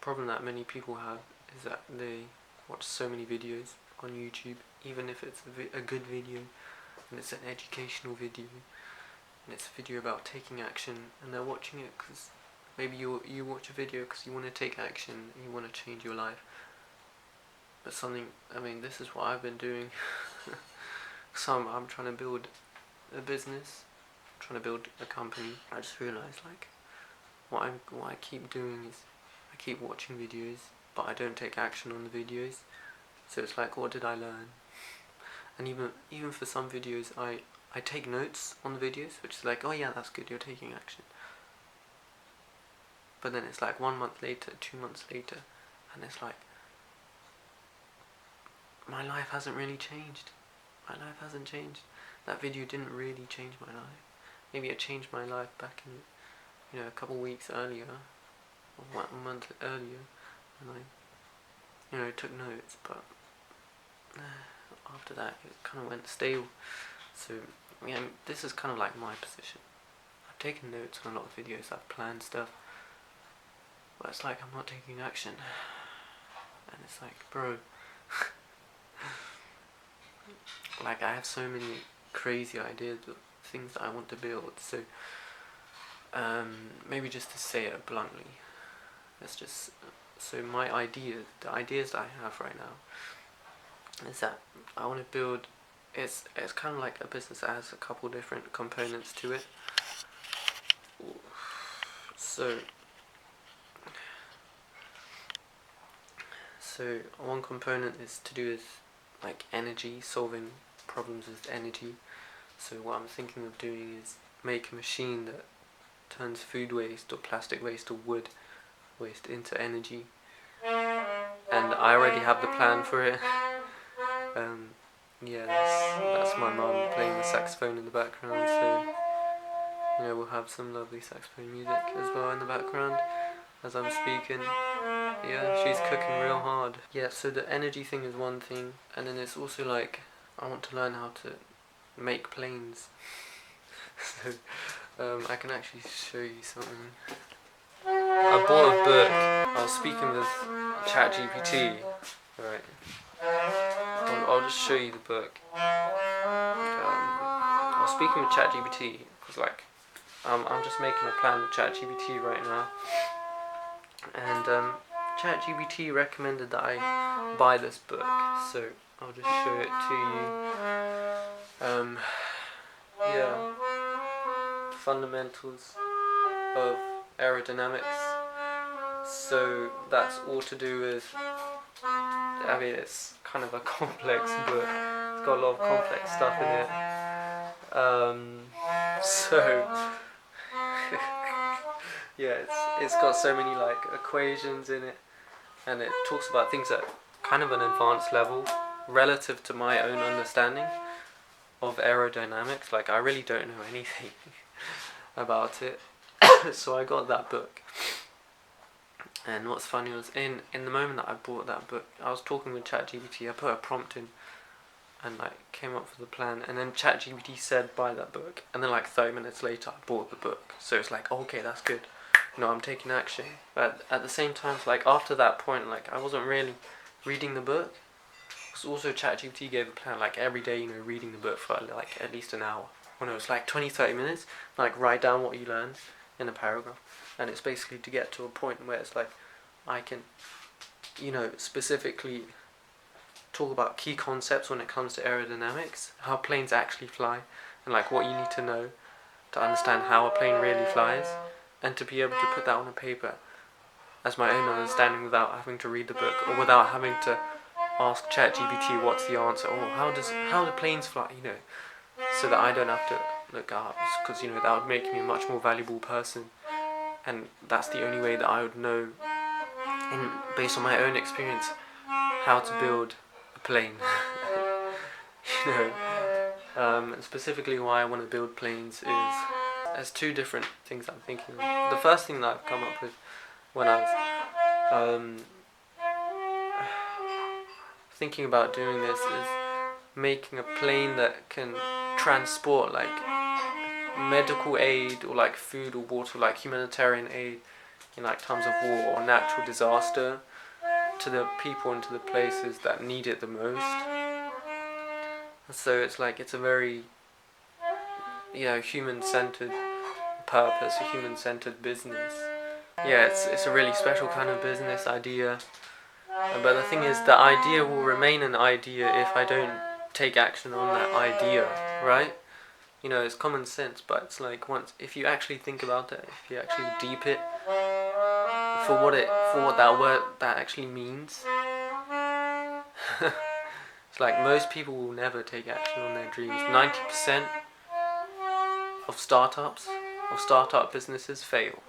problem that many people have is that they watch so many videos on YouTube, even if it's a good video and it's an educational video and it's a video about taking action, and they're watching it because maybe you watch a video because you want to take action and you want to change your life. But this is what I've been doing. So I'm trying to build a business, I'm trying to build a company. I just realised what I keep doing is I keep watching videos, but I don't take action on the videos. So it's like, what did I learn? And even for some videos, I take notes on the videos, which is like, oh yeah, that's good, you're taking action. But then it's like 1 month later, 2 months later, and it's like, my life hasn't really changed. My life hasn't changed. That video didn't really change my life. Maybe it changed my life back in, a couple weeks earlier, or 1 month earlier, and I took notes, but after that it kind of went stale. So yeah, this is kind of like my position. I've taken notes on a lot of videos, I've planned stuff, but it's like I'm not taking action. And it's like, bro, like I have so many crazy ideas of things that I want to build. So maybe just to say it bluntly, so my ideas, the ideas that I have right now, is that I want to build. It's kind of like a business that has a couple different components to it. So one component is to do with like energy, solving problems with energy. So what I'm thinking of doing is make a machine that turns food waste or plastic waste or wood waste into energy. And I already have the plan for it. Yeah, that's my mum playing the saxophone in the background, so we'll have some lovely saxophone music as well in the background as I'm speaking. Yeah, she's cooking real hard. Yeah, so the energy thing is one thing, and then it's also like I want to learn how to make planes. So I can actually show you something. I bought a book. I was speaking with ChatGPT. Right. I'll just show you the book. I was speaking with ChatGPT because I'm just making a plan with ChatGPT right now, and ChatGPT recommended that I buy this book, so I'll just show it to you. Yeah, Fundamentals of Aerodynamics. So that's all to do with, it's kind of a complex book. It's got a lot of complex stuff in it. Yeah, it's got so many equations in it, and it talks about things at kind of an advanced level relative to my own understanding of aerodynamics. I really don't know anything about it. So I got that book. And what's funny was in the moment that I bought that book, I was talking with ChatGPT. I put a prompt in and came up with the plan, and then ChatGPT said buy that book, and then 30 minutes later I bought the book. So it's okay, that's good. I'm taking action. But at the same time, after that point, I wasn't really reading the book. Because also ChatGPT gave a plan every day, reading the book for at least an hour. When it was 20-30 minutes, write down what you learned in a paragraph. And it's basically to get to a point where it's I can, specifically talk about key concepts when it comes to aerodynamics, how planes actually fly, and what you need to know to understand how a plane really flies, and to be able to put that on a paper as my own understanding without having to read the book, or without having to ask ChatGPT what's the answer, or how do planes fly, so that I don't have to look up, because that would make me a much more valuable person, and that's the only way that I would know, based on my own experience, how to build a plane. And specifically why I want to build planes is there's two different things I'm thinking of. The first thing that I've come up with when I was thinking about doing this is making a plane that can transport medical aid or food or water, humanitarian aid in like times of war or natural disaster to the people and to the places that need it the most. So it's like it's a very, you know, human-centered purpose, a human-centered business. Yeah, it's a really special kind of business idea. But the thing is, the idea will remain an idea if I don't take action on that idea, right? You know, it's common sense, but it's like if you actually think about it, if you actually deep it for what that word that actually means, it's like most people will never take action on their dreams. 90% of startup businesses fail.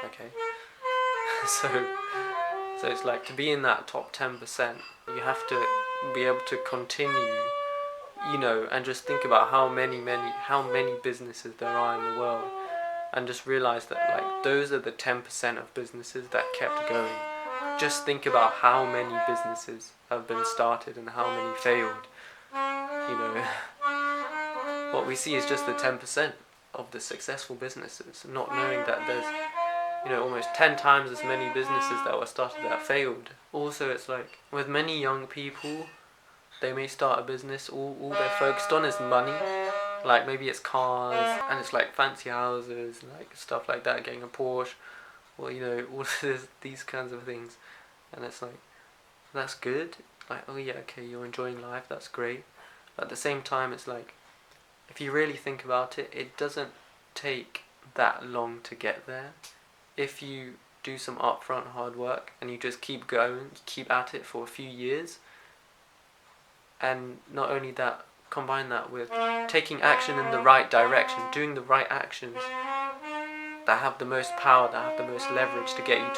Okay, so it's like to be in that top 10%, you have to be able to continue, you know, and just think about how many businesses there are in the world, and just realize that like those are the 10% of businesses that kept going. Just think about how many businesses have been started and how many failed. You know, what we see is just the 10% of the successful businesses, not knowing that there's, you know, almost 10 times as many businesses that were started that failed. Also, it's like with many young people, they may start a business, all they're focused on is money. Like maybe it's cars, and it's like fancy houses and like stuff like that, getting a Porsche, or you know, all these kinds of things. And it's like, that's good, like, oh yeah, okay, you're enjoying life, that's great. But at the same time, it's like, if you really think about it, it doesn't take that long to get there. If you do some upfront hard work and you just keep going, keep at it for a few years, and not only that, combine that with taking action in the right direction, doing the right actions that have the most power, that have the most leverage to get you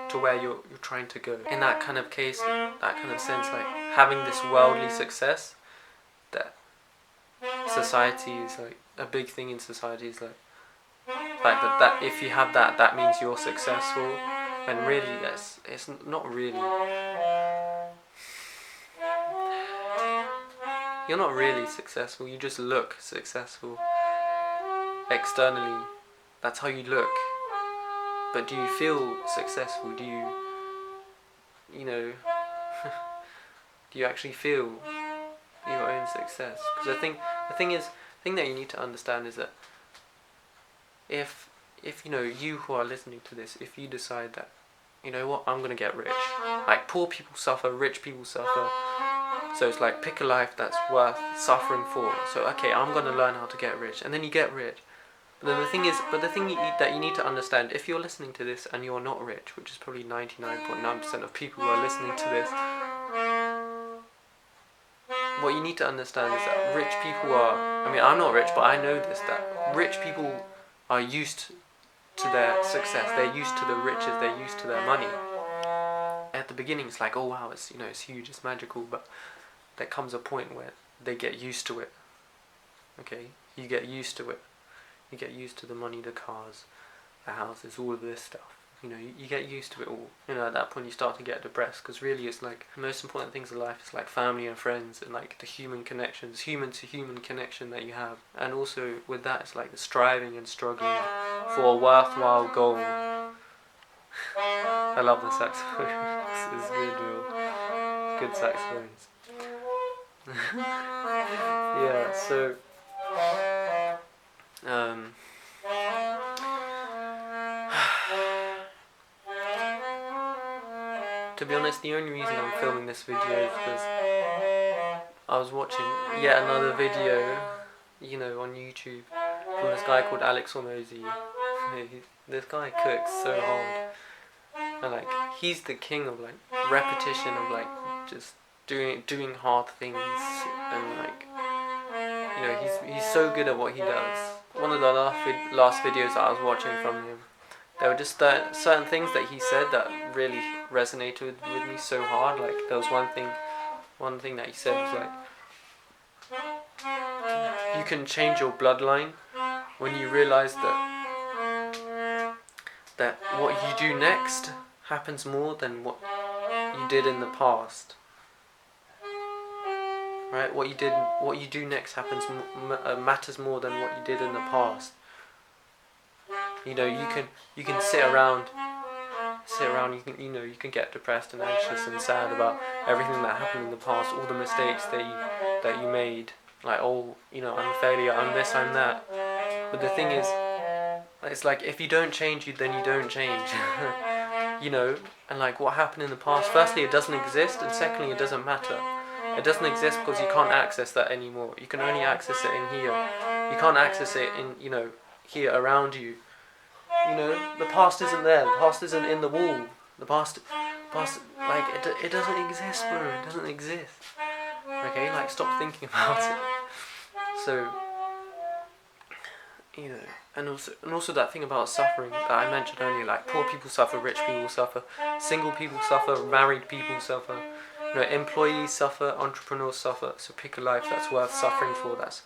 to where you're trying to go. In that kind of case, that kind of sense, like having this worldly success, that society is like a big thing in society is like that if you have that, that means you're successful, and really it's not really. You're not really successful, you just look successful. Externally, that's how you look. But do you feel successful? Do you know, do you actually feel your own success? Because the thing that you need to understand is that if you know, you who are listening to this, if you decide that, you know what, I'm gonna get rich. Like poor people suffer, rich people suffer. So it's like pick a life that's worth suffering for. So okay, I'm gonna learn how to get rich, and then you get rich. But then the thing that you need to understand, if you're listening to this and you're not rich, which is probably 99.9% of people who are listening to this, what you need to understand is that rich people are, I mean, I'm not rich, but I know this, that rich people are used to their success, they're used to the riches, they're used to their money. At the beginning it's like, oh wow, it's, you know, it's huge, it's magical, but there comes a point where they get used to it. Okay, you get used to it. You get used to the money, the cars, the houses, all of this stuff. You know, you get used to it all. You know, at that point you start to get depressed, because really it's like the most important things in life is like family and friends, and like the human connections, human to human connection that you have. And also with that, it's like the striving and struggling for a worthwhile goal. I love the saxophone. It's good, real good saxophones. Yeah, so to be honest, the only reason I'm filming this video is because I was watching yet another video, you know, on YouTube from this guy called Alex Hormozi. This guy cooks so hard, and like he's the king of like repetition, of like just doing hard things, and like, you know, he's so good at what he does. One of the last videos that I was watching from him, there were just certain things that he said that really resonated with me so hard. Like there was one thing that he said was like, you can change your bloodline when you realize that what you do next happens more than what you did in the past. Right? What you do next matters more than what you did in the past. You know, you can sit around sit around, you can get depressed and anxious and sad about everything that happened in the past, all the mistakes that you made, like, oh, I'm a failure, I'm this, I'm that. But the thing is, it's like, if you don't change, then you don't change. And like, what happened in the past, firstly, it doesn't exist, and secondly, it doesn't matter. It doesn't exist because you can't access that anymore. You can only access it in here. You can't access it in, here around you. The past isn't there. The past isn't in the wall. The past, like, it doesn't exist, bro. It doesn't exist. Okay, like, stop thinking about it. So, and also that thing about suffering that I mentioned earlier, like, poor people suffer, rich people suffer, single people suffer, married people suffer, employees suffer, entrepreneurs suffer. So pick a life that's worth suffering for. That's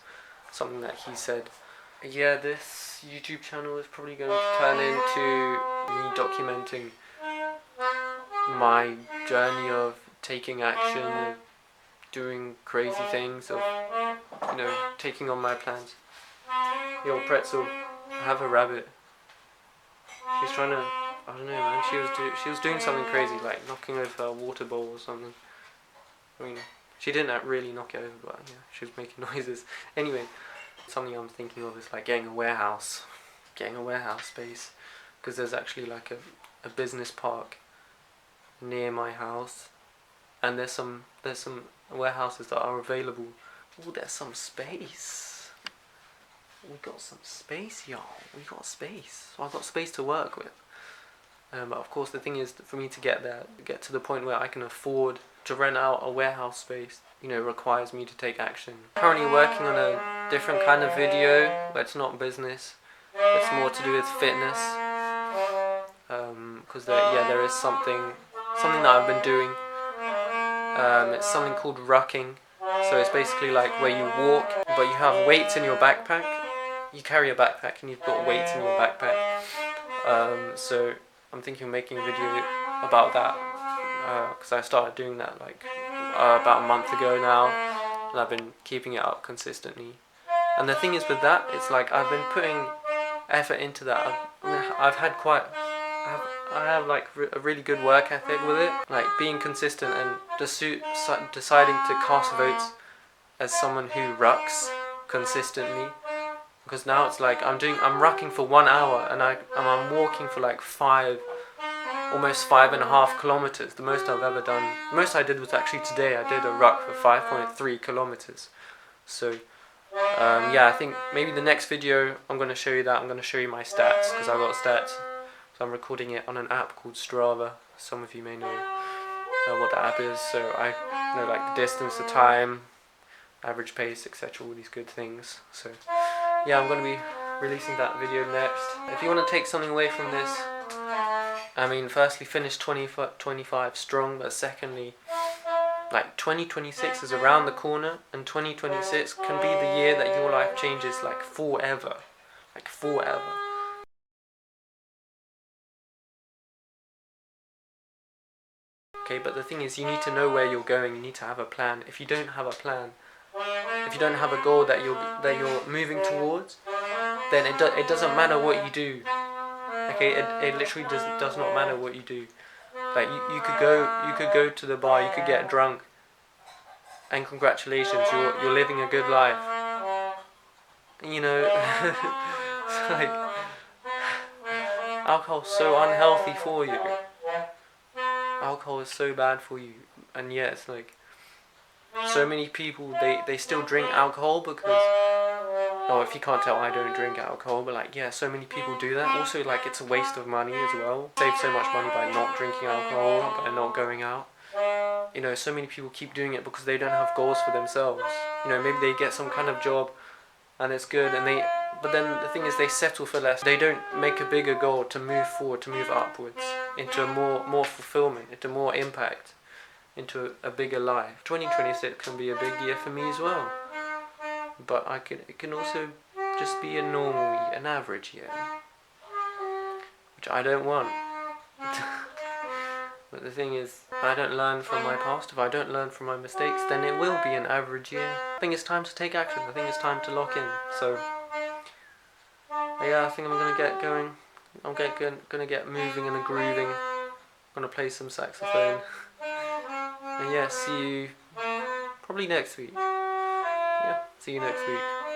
something that he said. Yeah, this YouTube channel is probably going to turn into me documenting my journey of taking action, of doing crazy things, of taking on my plans. Yo, Pretzel, I have a rabbit. She's trying to, I don't know, man. She was doing something crazy, like knocking over a water bowl or something. I mean, she didn't really knock it over, but yeah, she was making noises. Anyway, something I'm thinking of is like getting a warehouse space, because there's actually like a business park near my house, and there's some warehouses that are available. Oh, there's some space. We got some space, y'all. We got space. So I've got space to work with. But of course, the thing is, for me to get to the point where I can afford to rent out a warehouse space, requires me to take action. Currently working on a different kind of video, but it's not business. It's more to do with fitness. Because there is something that I've been doing. It's something called rucking. So it's basically like where you walk, but you have weights in your backpack. You carry a backpack and you've got weights in your backpack. So I'm thinking of making a video about that, because I started doing that like about a month ago now, and I've been keeping it up consistently. And the thing is with that, it's like I've been putting effort into that. I have like a really good work ethic with it, like being consistent and deciding to cast votes as someone who rucks consistently. Because now it's like I'm rucking for 1 hour and I'm walking for like almost 5.5 kilometers. The most I've ever done. The most I did was actually today. I did a ruck for 5.3 kilometers. So I think maybe the next video I'm going to show you that. I'm going to show you my stats, because I've got stats. So I'm recording it on an app called Strava. Some of you may know what that app is. So I know like the distance, the time, average pace, etc. All these good things. So yeah, I'm going to be releasing that video next. If you want to take something away from this, I mean, firstly, finish 25 strong, but secondly, like 2026 is around the corner, and 2026 can be the year that your life changes like forever. Like forever. Okay, but the thing is, you need to know where you're going. You need to have a plan. If you don't have a plan, if you don't have a goal that you're moving towards, then it doesn't matter what you do. Okay, it literally does not matter what you do. Like you could go to the bar, you could get drunk, and congratulations, you're living a good life. It's like alcohol's so unhealthy for you. Alcohol is so bad for you, and yet it's like so many people they still drink alcohol because, oh, if you can't tell, I don't drink alcohol, but like, yeah, so many people do that. Also, like, it's a waste of money as well. Save so much money by not drinking alcohol, by not going out. So many people keep doing it because they don't have goals for themselves. Maybe they get some kind of job and it's good, but then the thing is, they settle for less. They don't make a bigger goal to move forward, to move upwards, into more fulfillment, into more impact, into a bigger life. 2026 can be a big year for me as well. But it can also just be a normal year, an average year, which I don't want. But the thing is, if I don't learn from my past, if I don't learn from my mistakes, then it will be an average year. I think it's time to take action. I think it's time to lock in. So yeah, I think I'm gonna get going. I'm gonna get moving and grooving. gonna play some saxophone. And yeah, see you probably next week. Yeah, see you next week.